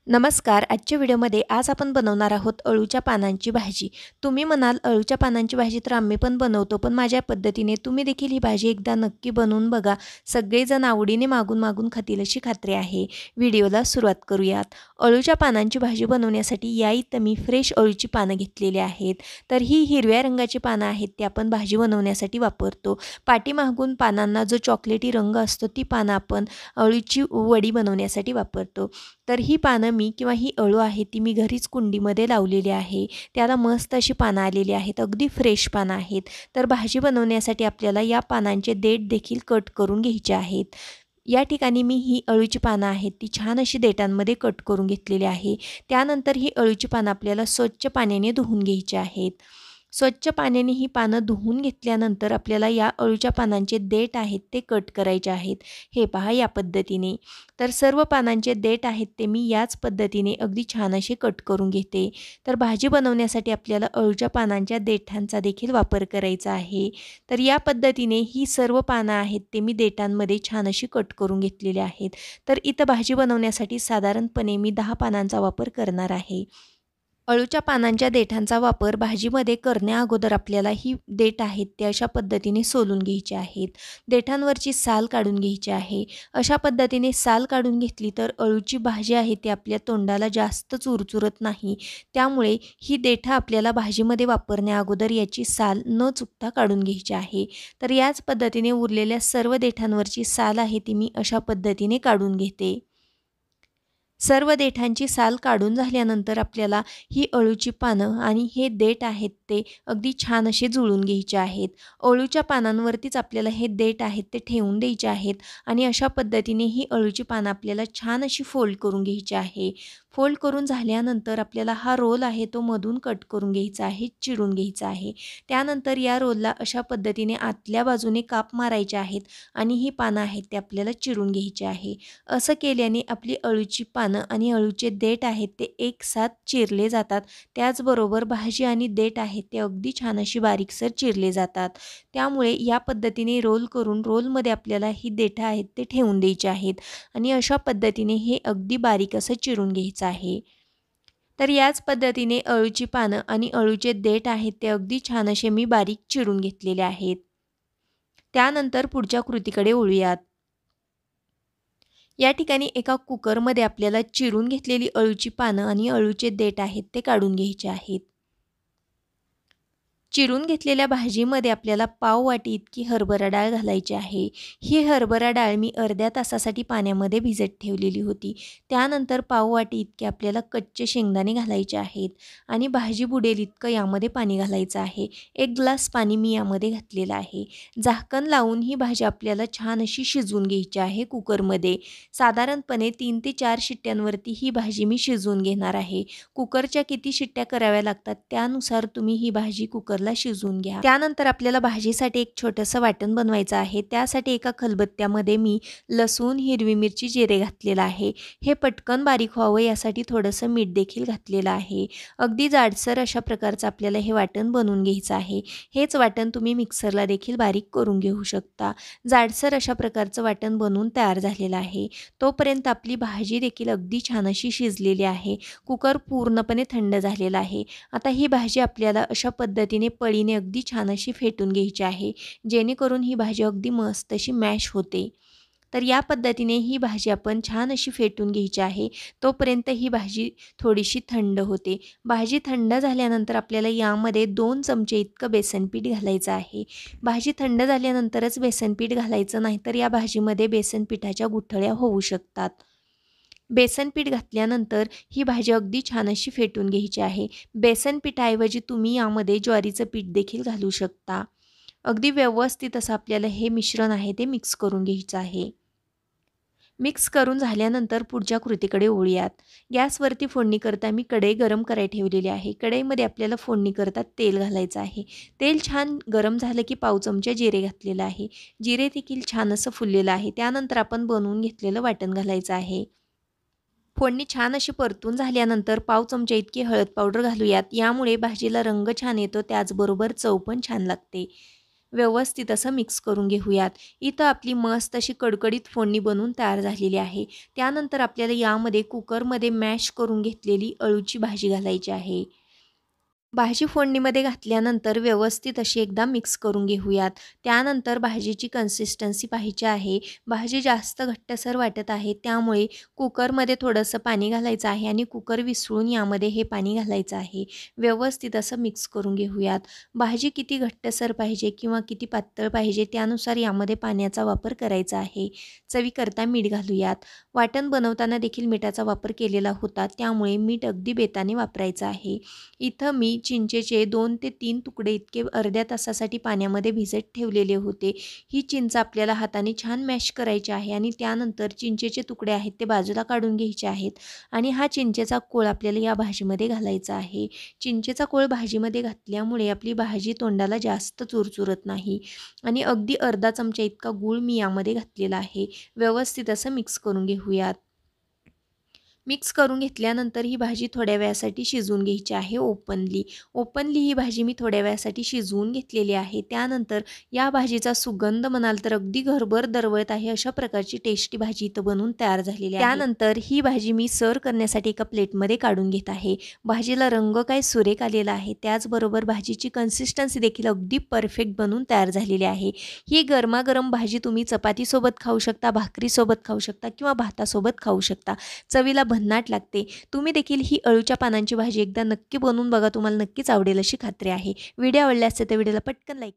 नमस्कार. आजच्या व्हिडिओमध्ये आज आपण बनवणार आहोत अळूच्या पानांची भाजी. तुम्ही म्हणाल अळूच्या पानांची भाजी तर आम्ही पण बनवतो, पण माझ्या पद्धतीने तुम्ही देखील ही भाजी एकदा नक्की बनवून बघा. सगळेजण आवडीने मागून खातील अशी खात्री आहे. व्हिडिओला सुरुवात करूयात. अळूच्या पानांची भाजी बनवण्यासाठी या इथं मी फ्रेश अळूची पानं घेतलेली आहेत. तर ही हिरव्या रंगाची पानं आहेत ती आपण भाजी बनवण्यासाठी वापरतो. पाठीमागून पानांना जो चॉकलेटी रंग असतो ती पानं आपण अळूची वडी बनवण्यासाठी वापरतो. तर ही पानं मी किंवा ही अळू आहे ती मी घरीच कुंडीमध्ये लावलेली आहे. त्याला मस्त अशी पानं आलेली आहेत, अगदी फ्रेश पानं आहेत. तर भाजी बनवण्यासाठी आपल्याला या पानांचे देठ देखील कट करून घ्यायचे आहेत. या ठिकाणी मी ही अळूची पानं आहेत ती छान अशी देठांमध्ये कट करून घेतलेली आहे. त्यानंतर ही अळूची पानं आपल्याला स्वच्छ पाण्याने धुवून घ्यायची आहेत. स्वच्छ पाण्याने ही पानं धुवून घेतल्यानंतर आपल्याला या अळूच्या पानांचे देठ आहेत ते कट करायचे आहेत. हे पहा या पद्धतीने. तर सर्व पानांचे देठ आहेत ते मी याच पद्धतीने अगदी छान असे कट करून घेते. तर भाजी बनवण्यासाठी आपल्याला अळूच्या पानांच्या देठांचा देखील वापर करायचा आहे. तर या पद्धतीने ही सर्व पानं आहेत ते मी देठांमध्ये छान अशी कट करून घेतलेली आहेत. तर इथं भाजी बनवण्यासाठी साधारणपणे मी 10 पानांचा वापर करणार आहे. अळूच्या पानांच्या देठांचा वापर भाजीमध्ये करण्याअगोदर आपल्याला ही देठ आहेत ते अशा पद्धतीने सोलून घ्यायचे आहेत. देठांवरची साल काढून घ्यायची आहे. अशा पद्धतीने साल काढून घेतली तर अळूची भाजी आहे ती आपल्या तोंडाला जास्त चुरचुरत नाही. त्यामुळे ही देठं आपल्याला भाजीमध्ये वापरण्याअगोदर याची साल न चुकता काढून घ्यायची आहे. तर याच पद्धतीने उरलेल्या सर्व देठांवरची साल आहे ती मी अशा पद्धतीने काढून घेते. सर्व देठांची साल काढून झाल्यानंतर आपल्याला ही अळूची पानं आणि हे देठ आहेत ते अगदी छान असे जुळून घ्यायचे आहेत. अळूच्या पानांवरतीच आपल्याला हे देठ आहेत ते ठेवून द्यायचे आहेत आणि अशा पद्धतीने ही अळूची पानं आपल्याला छान अशी फोल्ड करून घ्यायची आहे. फोल्ड करून झाल्यानंतर आपल्याला हा रोल आहे तो मधून कट करून घ्यायचा आहे, चिरून घ्यायचा आहे. त्यानंतर या रोलला अशा पद्धतीने आतल्या बाजूने काप मारायचे आहेत आणि ही पानं आहेत ते आपल्याला चिरून घ्यायची आहे. असं केल्याने आपली अळूची पानं आणि अळूचे देठ आहेत ते एकसाथ चिरले जातात. त्याचबरोबर भाजी आणि देठ आहेत ते अगदी छान अशी बारीकसर चिरले जातात. त्यामुळे या पद्धतीने रोल करून रोलमध्ये आपल्याला ही देठं आहेत ते ठेवून द्यायची आहेत आणि अशा पद्धतीने हे अगदी बारीक असं चिरून घ्यायचं आहे. तर याच पद्धतीने अळूची पानं आणि अळूचे देठ आहेत ते अगदी छान असे मी बारीक चिरून घेतलेले आहेत. त्यानंतर पुढच्या कृतीकडे वळूयात. या ठिकाणी एका कुकरमध्ये आपल्याला चिरून घेतलेली अळूची पानं आणि अळूचे देठ आहेत ते काढून घ्यायचे आहेत. चिरून घेतलेल्या भाजीमध्ये आपल्याला पाव वाटी इतकी हरभरा डाळ घालायची आहे. ही हरभरा डाळ मी अर्ध्या तासासाठी पाण्यामध्ये भिजत ठेवलेली होती. त्यानंतर पाव वाटी इतके आपल्याला कच्चे शेंगदाणे घालायचे आहेत आणि भाजी बुडेल इतकं यामध्ये पाणी घालायचं आहे. 1 ग्लास पाणी मी यामध्ये घातलेलं आहे. झाकण लावून ही भाजी आपल्याला छान अशी शिजवून घ्यायची आहे कुकरमध्ये. साधारणपणे 3 ते 4 शिट्ट्यांवरती ही भाजी मी शिजवून घेणार आहे. कुकरच्या किती शिट्ट्या कराव्या लागतात त्यानुसार तुम्ही ही भाजी कुकरला शिजवून घ्या. त्यानंतर आपल्याला भाजीसाठी एक छोटंसं वाटण बनवायचं आहे. त्यासाठी एका खलबत्त्यामध्ये मी लसूण, हिरवी मिरची, जिरे घातलेलं आहे. हे पटकन बारीक व्हावं यासाठी थोडंसं मीठ देखील घातलेलं आहे. अगदी जाडसर अशा प्रकारचं आपल्याला हे वाटण बनवून घ्यायचं आहे. हेच वाटण तुम्ही मिक्सरला देखील बारीक करून घेऊ शकता. जाडसर अशा प्रकारचं वाटण बनवून तयार झालेलं आहे. तोपर्यंत आपली भाजी देखील अगदी छान अशी शिजलेली आहे. कुकर पूर्णपणे थंड झालेला आहे. आता ही भाजी आपल्याला अशा पद्धतीने पळीने अगदी छान अशी फेटून घ्यायची आहे, जेणेकरून ही भाजी अगदी मस्त अशी मॅश होते. तर या पद्धतीने ही भाजी आपण छान अशी फेटून घ्यायची आहे. तोपर्यंत ही भाजी थोडीशी थंड होते. भाजी थंड झाल्यानंतर आपल्याला यामध्ये 2 चमचे इतकं बेसन पीठ घालायचं आहे. भाजी थंड झाल्यानंतरच बेसन पीठ घालायचं नाही तर या भाजीमध्ये बेसन पिठाच्या गुठळ्या होऊ शकतात. बेसन पीठ घातल्यानंतर ही भाजी अगदी छान अशी फेटून घ्यायची आहे. बेसन पिठाऐवजी तुम्ही यामध्ये ज्वारीचं पीठ देखील घालू शकता. अगदी व्यवस्थित असं आपल्याला हे मिश्रण आहे ते मिक्स करून घ्यायचं आहे. मिक्स करून झाल्यानंतर पुढच्या कृतीकडे वळूयात. गॅसवरती फोडणी करता मी कढई गरम करायला ठेवलेली आहे. कढईमध्ये आपल्याला फोडणी करता तेल घालायचं आहे. तेल छान गरम झालं की पाव चमचा जिरे घातलेलं आहे. जिरे देखील छान असं फुललेलं आहे. त्यानंतर आपण बनवून घेतलेलं वाटण घालायचं आहे. फोडणी छान अशी परतून झाल्यानंतर पाव चमचा इतकी हळद पावडर घालूयात. यामुळे भाजीला रंग छान येतो, त्याचबरोबर चव पण छान लागते. व्यवस्थित असं मिक्स करून घेऊयात. इथं आपली मस्त अशी कडकडीत फोडणी बनवून तयार झालेली आहे. त्यानंतर आपल्याला यामध्ये कुकरमध्ये मॅश करून घेतलेली अळूची भाजी घालायची आहे. भाजी फोडणीमध्ये घातल्यानंतर व्यवस्थित अशी एकदा मिक्स करून घेऊयात. त्यानंतर भाजीची कन्सिस्टन्सी पाहायची आहे. भाजी जास्त घट्टसर वाटत आहे, त्यामुळे कुकरमध्ये थोडंसं पाणी घालायचं आहे आणि कुकर विसळून यामध्ये हे पाणी घालायचं आहे. व्यवस्थित असं मिक्स करून घेऊयात. भाजी किती घट्टसर पाहिजे किंवा किती पातळ पाहिजे त्यानुसार यामध्ये पाण्याचा वापर करायचा आहे. चवीकरता मीठ घालूयात. वाटण बनवताना देखील मिठाचा वापर केलेला होता, त्यामुळे मीठ अगदी बेताने वापरायचं आहे. इथं मी चिंचेचे 2 ते 3 तुकडे इतके अर्ध्या तासासाठी पाण्यामध्ये भिजत ठेवलेले होते. ही चिंच आपल्याला हाताने छान मॅश करायची आहे आणि त्यानंतर चिंचेचे तुकडे आहेत ते बाजूला काढून घ्यायचे आहेत आणि हा चिंचेचा कोळ आपल्याला या भाजीमध्ये घालायचा आहे. चिंचेचा कोळ भाजीमध्ये घातल्यामुळे आपली भाजी तोंडाला जास्त चुरचुरत नाही आणि अगदी अर्धा चमचा इतका गूळ मी यामध्ये घातलेला आहे. व्यवस्थित असं मिक्स करून घेऊयात. मिक्स करून घेतल्यानंतर ही भाजी थोड्या वेळासाठी शिजवून घ्यायची आहे ओपनली. ओपनली ही भाजी मी थोड्या वेळासाठी शिजवून घेतलेली आहे. त्यानंतर या भाजीचा सुगंध म्हणाल तर अगदी घरभर दरवळत आहे. अशा प्रकारची टेस्टी भाजी इथं बनवून तयार झालेली आहे. त्यानंतर ही भाजी मी सर्व्ह करण्यासाठी एका प्लेटमध्ये काढून घेत आहे. भाजीला रंग काय सुरेख आलेला आहे. त्याचबरोबर भाजीची कन्सिस्टन्सी देखील अगदी परफेक्ट बनवून तयार झालेली आहे. ही गरमागरम भाजी तुम्ही चपातीसोबत खाऊ शकता, भाकरीसोबत खाऊ शकता किंवा भातासोबत खाऊ शकता. चवीला भन्नाट लागते. तुम्ही देखील ही अळूच्या पानांची भाजी एकदा नक्की बनवून बघा. तुम्हाला नक्कीच आवडेल अशी खात्री आहे. व्हिडिओ आवडल्यास तर व्हिडिओला पटकन लाईक